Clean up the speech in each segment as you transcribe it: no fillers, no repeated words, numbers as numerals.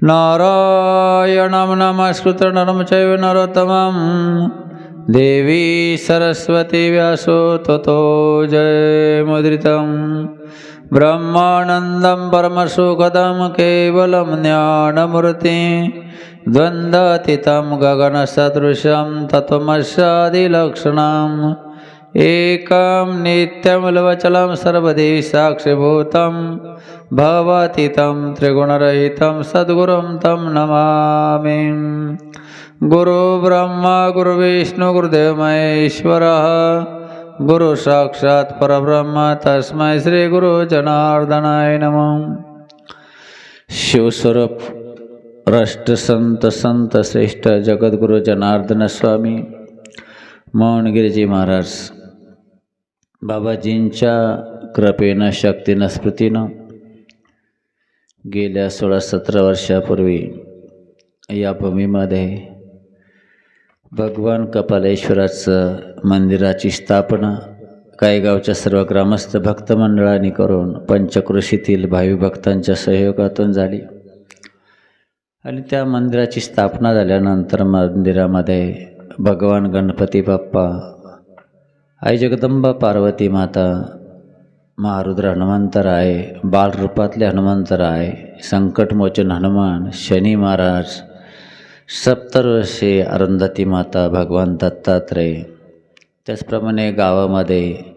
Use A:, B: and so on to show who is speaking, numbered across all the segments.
A: नारायणं नमस्कृत्य नरं चैव नरोत्तमं देवी सरस्वती व्यासो ततो जयमुद्रितं ब्रह्मानन्दं परमसुखदं केवलं ज्ञानमूर्तिं द्वन्द्वातीतं गगनसदृशं तत्त्वमस्यादिलक्षणम् एकं नित्यमूलवचलं सर्वदेव साक्षिभूतं भवातीतं त्रिगुणरहितं सद्गुरुं तं नमामि। गुरु ब्रह्मा गुरु विष्णु गुरुदेव महेश्वरः गुरु साक्षात् परब्रह्म तस्मै श्री गुरु जनार्दनाय नमः। शिवस्वरूप राष्ट्रसंत संत श्रेष्ठ जगद्गुरु जनार्दन स्वामी मोहनगिरीजी महाराज बाबाजींच्या कृपेनं शक्तीनं स्मृतीनं गेल्या 16-17 वर्षापूर्वी या भूमीमध्ये भगवान कपालेश्वराचं मंदिराची स्थापना काही गावच्या सर्व ग्रामस्थ भक्त मंडळांनी करून पंचक्रोशीतील भावी भक्तांच्या सहयोगातून झाली आणि त्या मंदिराची स्थापना झाल्यानंतर मंदिरामध्ये भगवान गणपती बाप्पा, आई जगदंबा पार्वती माता, महारुद्र हनुमंतराय, बालरूपातले हनुमंतराय, संकटमोचन हनुमान, शनी महाराज, सप्तऋषी, अरुंधती माता, भगवान दत्तात्रय, त्याचप्रमाणे गावामध्ये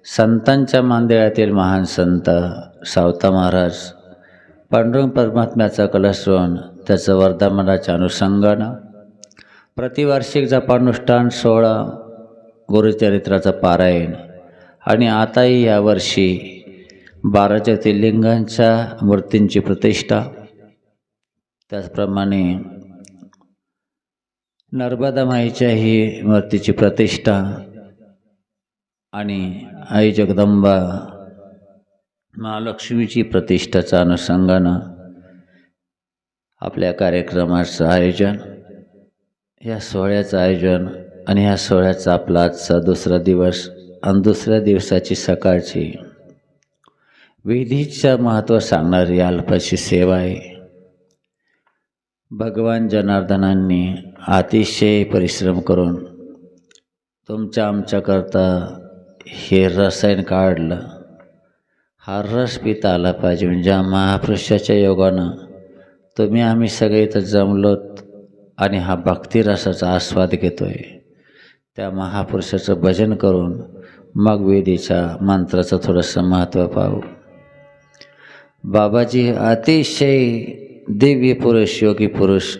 A: संतांच्या मंदिरातील महान संत सावता महाराज, पांडुरंग परमात्म्याचा कलशवन, त्याचं वर्धमानाच्या अनुषंगानं प्रतिवार्षिक जपानुष्ठान 16 गुरुचरित्राचं पारायण आणि आताही यावर्षी 12 ज्योतिर्लिंगांच्या मूर्तींची प्रतिष्ठा, त्याचप्रमाणे नर्मदा माईच्याही मूर्तीची प्रतिष्ठा आणि आई जगदंबा महालक्ष्मीची प्रतिष्ठाच्या अनुषंगानं आपल्या कार्यक्रमाचं आयोजन, या सोहळ्याचं आयोजन आणि ह्या सोहळ्याचा आपला आजचा दुसरा दिवस आणि दुसऱ्या दिवसाची सकाळची विधीचं महत्त्व सांगणारी अल्पशी सेवा आहे। भगवान जनार्दनांनी अतिशय परिश्रम करून तुमच्या आमच्याकरता हे रसायन काढलं, हा रस पिता आला पाहिजे म्हणजे ज्या महापुरुषाच्या योगानं तुम्ही आम्ही सगळे इथं जमलोत आणि हा भक्तिरसाचा आस्वाद घेतोय, त्या महापुरुषाचं भजन करून मग वेदीच्या मंत्राचं थोडंसं महत्त्व पाहू। बाबाजी अतिशय दिव्य पुरुष, योगी पुरुष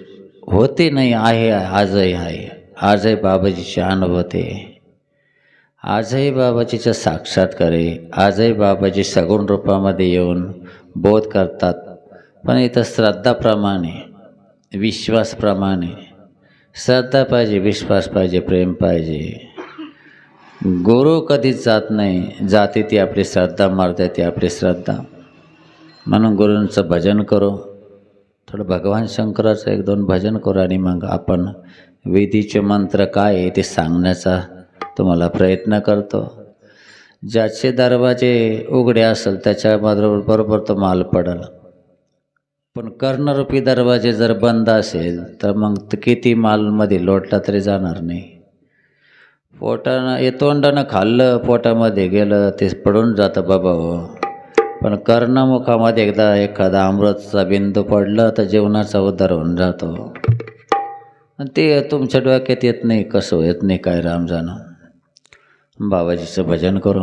A: होते, नाही आहे, आजही आहे, आजही बाबाजीचे अनुभवते, आजही बाबाजीचा साक्षात्कार आहे, आजही बाबाजी सगुण रूपामध्ये येऊन बोध करतात। पण इथं श्रद्धाप्रमाणे, विश्वासप्रमाणे, श्रद्धा पाहिजे, विश्वास पाहिजे, प्रेम पाहिजे। गुरु कधीच जात नाही, जाते ती आपली श्रद्धा, मारते ती आपली श्रद्धा। म्हणून गुरूंचं भजन करू, थोडं भगवान शंकराचं 1-2 भजन करू आणि मग आपण विधीचे मंत्र काय आहे ते सांगण्याचा तुम्हाला प्रयत्न करतो। ज्याचे दरवाजे उघडे असेल त्याच्याबरोबर तो माल पडेल, पण कर्णरूपी दरवाजे जर बंद असेल तर मग किती मालमध्ये लोटला तरी जाणार नाही। पोटानं तोंडानं खाल्लं, पोटामध्ये गेलं ते पडून जातं बाबा हो, पण कर्णमुखामध्ये एकदा एखादा अमृतचा बिंदू पडला तर जीवनाचा उद्धार होऊन जातो। आणि ते तुमच्या डोक्यात येत नाही, कसं येत नाही काय राम जाणं। बाबाजीचं भजन करू।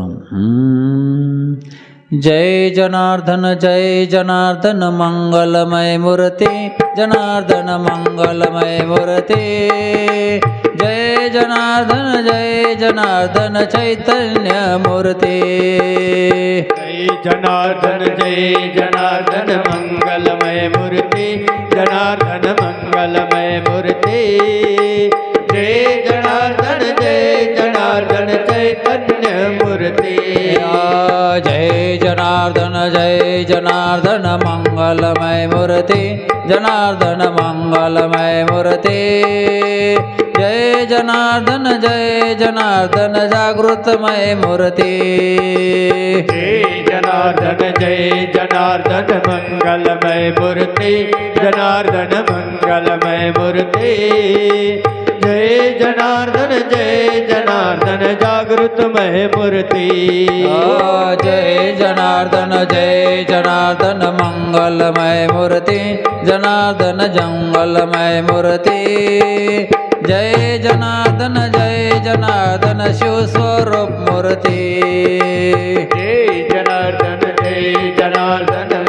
A: जय जनार्दन मंगलमय मूर्ति, जनार्दन मंगलमय मूर्ति, जय जनार्दन चैतन्य मूर्ति,
B: जय जनार्दन मंगलमय मूर्ति, जनार्दन मंगलमय मूर्ति, जय जनार्दन चैतन्य मूर्ति,
A: जय जनार्दन जनार्दन मंगलमय मूर्ती जनार्दन मंगलमय मूर्ती जय जनार्दन जागृतमय मूर्ती
B: जय जनार्दन मंगलमय मूर्ति जनार्दन मंगलमय मूर्ति जय जनार्दन जागृतमय मूर्ति
A: जय जनार्दन मंगलमय मूर्ति जनार्दन जंगलमय मूर्ति जय जनार्दन शिव स्वरूप मूर्ति
B: जय जनार्दन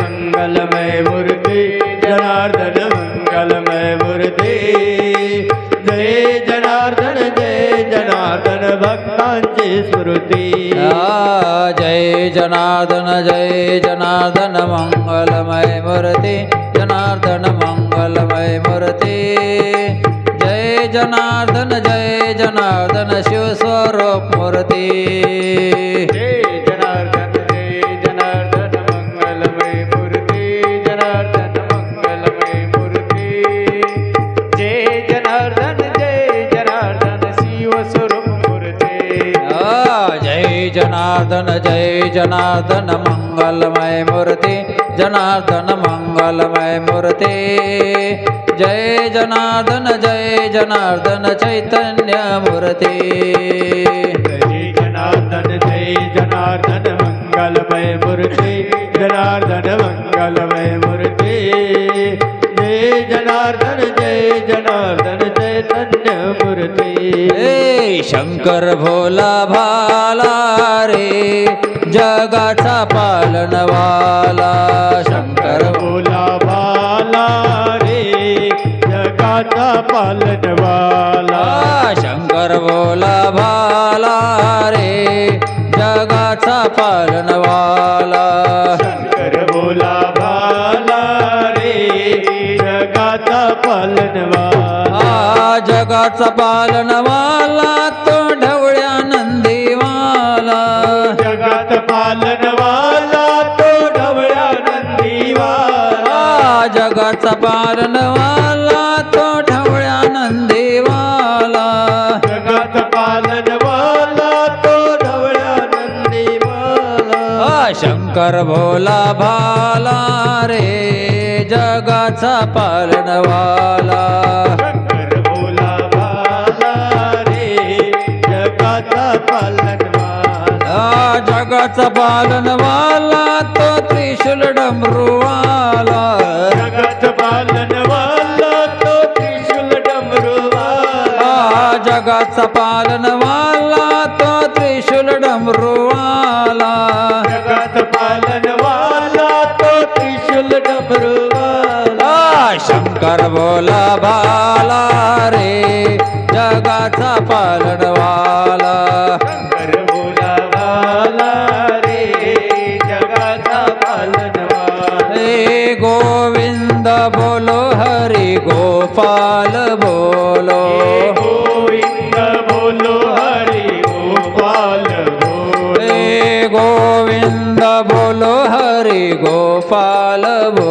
B: मंगलमय मूर्ति जनार्दन मंगलमय मूर्ति जय जनार्दन भक्तांची स्मृती
A: जय जनार्दन मंगलमय मूर्ति जनार्दन मंगलमय मूर्ति जय जनार्दन शिव स्वरूप मूर्ति
B: जय जनार्दन मंगलमय मूर्ति जनार्दन मंगलमय मूर्ति जय जनार्दन शिव स्वरूप मूर्ति
A: जय जनार्दन मंगलमय मूर्ति जनार्दन मंगलमय मूर्ति जय जनार्दन चैतन्य मूर्ति
B: जय जनार्दन मंगलमय मूर्ति जनार्दन मंगलमय मूर्ति जय जनार्दन चैतन्य मूर्ति
A: शंकर भोला भाला रे जगाचा पालनवाला
B: शंकर भोला भाला रे जगाचा पालनवाला
A: शंकर भोला भाला रे जगाचा पालनवाला
B: शंकर भोला भाला रे जगाचा पालनवाला
A: जगाचा पालनवाला तो ढवळ्या नंदीवाला
B: जगात पालनवाला तो ढवळ्या नंदीवाला
A: जगाचा पालनवाला तो ढवळ्या नंदीवाला
B: जगात पालनवाला तो ढवळ्या नंदीवाला
A: शंकर भोला भाला रे जगाचा पालनवाला
B: शंकर भोला भाला रे जगाचा पालनवाला
A: जगाचा पालनवाला तो त्रिशूल डमरुवाला
B: जगात पालनवाला तो त्रिशूल डमरुवाला
A: जगाचा पालनवाला तो त्रिशूल डमरुवाला
B: जगात पालनवाला तो त्रिशूल डमरुवाला
A: शंकर भोला भाला रे जगाचा पालनवाला
B: शंकर भोला भाला रे जगाचा पालनवाला
A: हे गोविंद बोलो हरि गोपाल बोलो
B: गोविंद बोलो हरि गोपाल बोलो
A: हे गोविंद बोलो हरि गोपाल बोलो